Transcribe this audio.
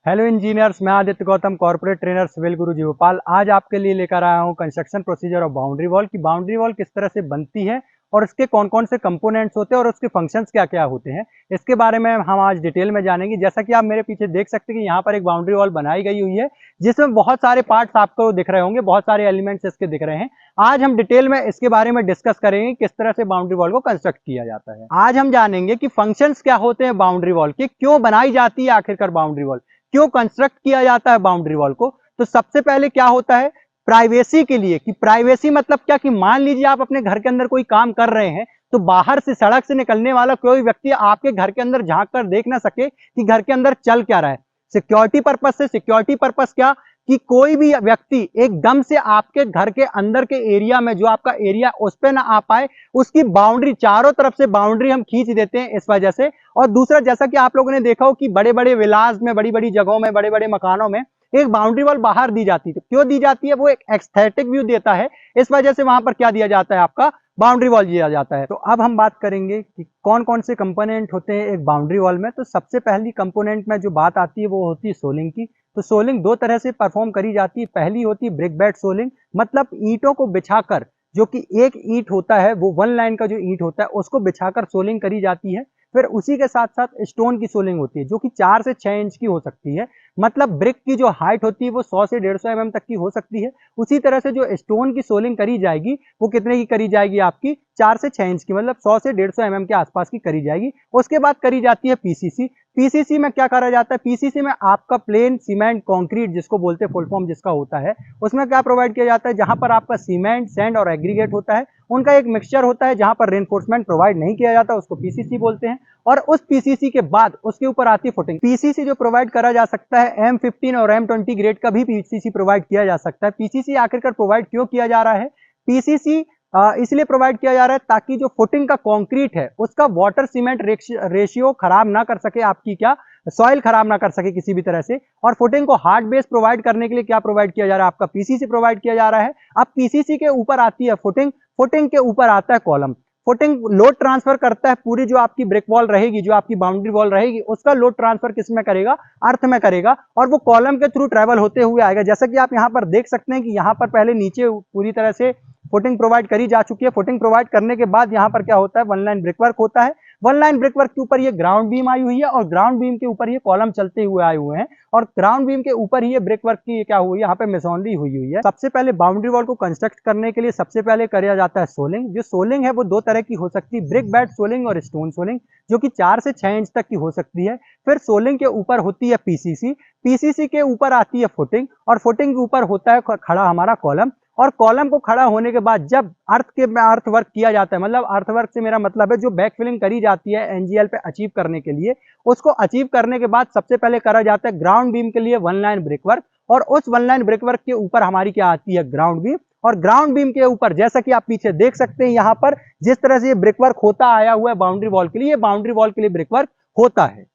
Hello engineers, मैं Aditya Gautam, corporate trainer civil Guru ji Bhopal. आज आपके लिए लेकर आया हूं construction procedure of boundary wall की बाउंड्री वॉल किस तरह से बनती है और इसके कौन कौन से कंपोनेंट्स होते हैं और उसके फंक्शंस क्या क्या होते हैं, इसके बारे में हम आज डिटेल में जानेंगे। जैसा कि आप मेरे पीछे देख सकते हैं कि यहाँ पर एक बाउंड्री वॉल बनाई गई हुई है जिसमें बहुत सारे पार्ट्स आपको दिख रहे होंगे, बहुत सारे एलिमेंट्स इसके दिख रहे हैं। आज हम डिटेल में इसके बारे में डिस्कस करेंगे किस तरह से बाउंड्री वॉल को कंस्ट्रक्ट किया जाता है। आज हम जानेंगे कि फंक्शंस क्या होते हैं बाउंड्री वॉल के, क्यों बनाई जाती है आखिरकार बाउंड्री वॉल, क्यों कंस्ट्रक्ट किया जाता है बाउंड्री वॉल को। तो सबसे पहले क्या होता है, प्राइवेसी के लिए। कि प्राइवेसी मतलब क्या, कि मान लीजिए आप अपने घर के अंदर कोई काम कर रहे हैं तो बाहर से, सड़क से निकलने वाला कोई व्यक्ति आपके घर के अंदर झांक कर देख ना सके कि घर के अंदर चल क्या रहा है। सिक्योरिटी पर्पस से, सिक्योरिटी पर्पस क्या, कि कोई भी व्यक्ति एकदम से आपके घर के अंदर के एरिया में, जो आपका एरिया उस पे ना आ पाए, उसकी बाउंड्री, चारों तरफ से बाउंड्री हम खींच देते हैं इस वजह से। और दूसरा, जैसा कि आप लोगों ने देखा हो कि बड़े बड़े विलास में, बड़ी बड़ी जगहों में, बड़े बड़े मकानों में एक बाउंड्री वॉल बाहर दी जाती है। तो क्यों दी जाती है, वो एक एस्थेटिक व्यू देता है, इस वजह से वहां पर क्या दिया जाता है, आपका बाउंड्री वॉल दिया जाता है। तो अब हम बात करेंगे कि कौन कौन से कंपोनेंट होते हैं एक बाउंड्री वॉल में। तो सबसे पहली कंपोनेंट में जो बात आती है वो होती है सोलिंग की। तो सोलिंग दो तरह से परफॉर्म करी जाती है। पहली होती है ब्रिक बेड सोलिंग, मतलब ईंटों को बिछाकर, जो कि एक ईंट होता है, वो वन लाइन का जो ईंट होता है उसको बिछाकर सोलिंग करी जाती है। फिर उसी के साथ साथ स्टोन की सोलिंग होती है, जो कि 4 से 6 इंच की हो सकती है। मतलब ब्रिक की जो हाइट होती है वो 100 से 150 mm तक की हो सकती है। उसी तरह से जो स्टोन की सोलिंग करी जाएगी वो कितने की करी जाएगी, आपकी 4 से 6 इंच की, मतलब 100 से 150 mm के आसपास की करी जाएगी। उसके बाद करी जाती है पीसीसी। पीसीसी में क्या करा जाता है, पीसीसी में आपका प्लेन सीमेंट कंक्रीट, जिसको बोलते हैं फुल फॉर्म जिसका होता है, उसमें क्या प्रोवाइड किया जाता है, जहां पर आपका सीमेंट, सैंड और एग्रीगेट होता है, उनका एक मिक्सचर होता है, जहां पर रेनफोर्समेंट प्रोवाइड नहीं किया जाता, उसको पीसीसी बोलते हैं। और उस पीसीसी के बाद उसके ऊपर आती है फुटिंग। पीसीसी जो प्रोवाइड करा जा सकता है, M15 और M20 ग्रेड का भी पीसीसी प्रोवाइड किया जा सकता है। पीसीसी आखिरकार प्रोवाइड क्यों किया जा रहा है, पीसीसी इसलिए प्रोवाइड किया जा रहा है ताकि जो फुटिंग का कंक्रीट है उसका वाटर सीमेंट रेशियो खराब ना कर सके, आपकी क्या सॉइल खराब ना कर सके किसी भी तरह से। और फुटिंग को हार्ड बेस प्रोवाइड करने के लिए क्या प्रोवाइड किया जा रहा है, आपका पीसीसी प्रोवाइड किया जा रहा है। अब पीसीसी के ऊपर आती है फुटिंग, फुटिंग के ऊपर आता है कॉलम। फुटिंग लोड ट्रांसफर करता है, पूरी जो आपकी ब्रिक वॉल रहेगी, जो आपकी बाउंड्री वॉल रहेगी, उसका लोड ट्रांसफर किस में करेगा, अर्थ में करेगा, और वो कॉलम के थ्रू ट्रेवल होते हुए आएगा। जैसा कि आप यहाँ पर देख सकते हैं कि यहाँ पर पहले नीचे पूरी तरह से फुटिंग प्रोवाइड करी जा चुकी है। फुटिंग प्रोवाइड करने के बाद यहाँ पर क्या होता है, वन लाइन ब्रिकवर्क होता है। वन लाइन ब्रिकवर्क के ऊपर ये ग्राउंड बीम आई हुई है और ग्राउंड बीम के ऊपर ये कॉलम चलते हुए आए हुए हैं, और ग्राउंड बीम के ऊपर ही ये ब्रिकवर्क की क्या हुई है, यहाँ पे मेसोनरी हुई हुई है। सबसे पहले बाउंड्री वॉल को कंस्ट्रक्ट करने के लिए सबसे पहले किया जाता है सोलिंग। जो सोलिंग है वो दो तरह की हो सकती है, ब्रिक बेड सोलिंग और स्टोन सोलिंग, जो कि 4 से 6 इंच तक की हो सकती है। फिर सोलिंग के ऊपर होती है पीसीसी, पीसीसी के ऊपर आती है फुटिंग, और फुटिंग के ऊपर होता है खड़ा हमारा कॉलम। और कॉलम को खड़ा होने के बाद जब अर्थ वर्क किया जाता है, मतलब अर्थ वर्क से मेरा मतलब है जो बैक फिलिंग करी जाती है एनजीएल पे अचीव करने के लिए, उसको अचीव करने के बाद सबसे पहले करा जाता है ग्राउंड बीम के लिए वन लाइन ब्रिक वर्क। और उस वन लाइन ब्रिक वर्क के ऊपर हमारी क्या आती है, ग्राउंड बीम। और ग्राउंड बीम के ऊपर, जैसा कि आप पीछे देख सकते हैं, यहाँ पर जिस तरह से ये ब्रिक वर्क होता आया हुआ है बाउंड्री वॉल के लिए, बाउंड्री वॉल के लिए ब्रिक वर्क होता है।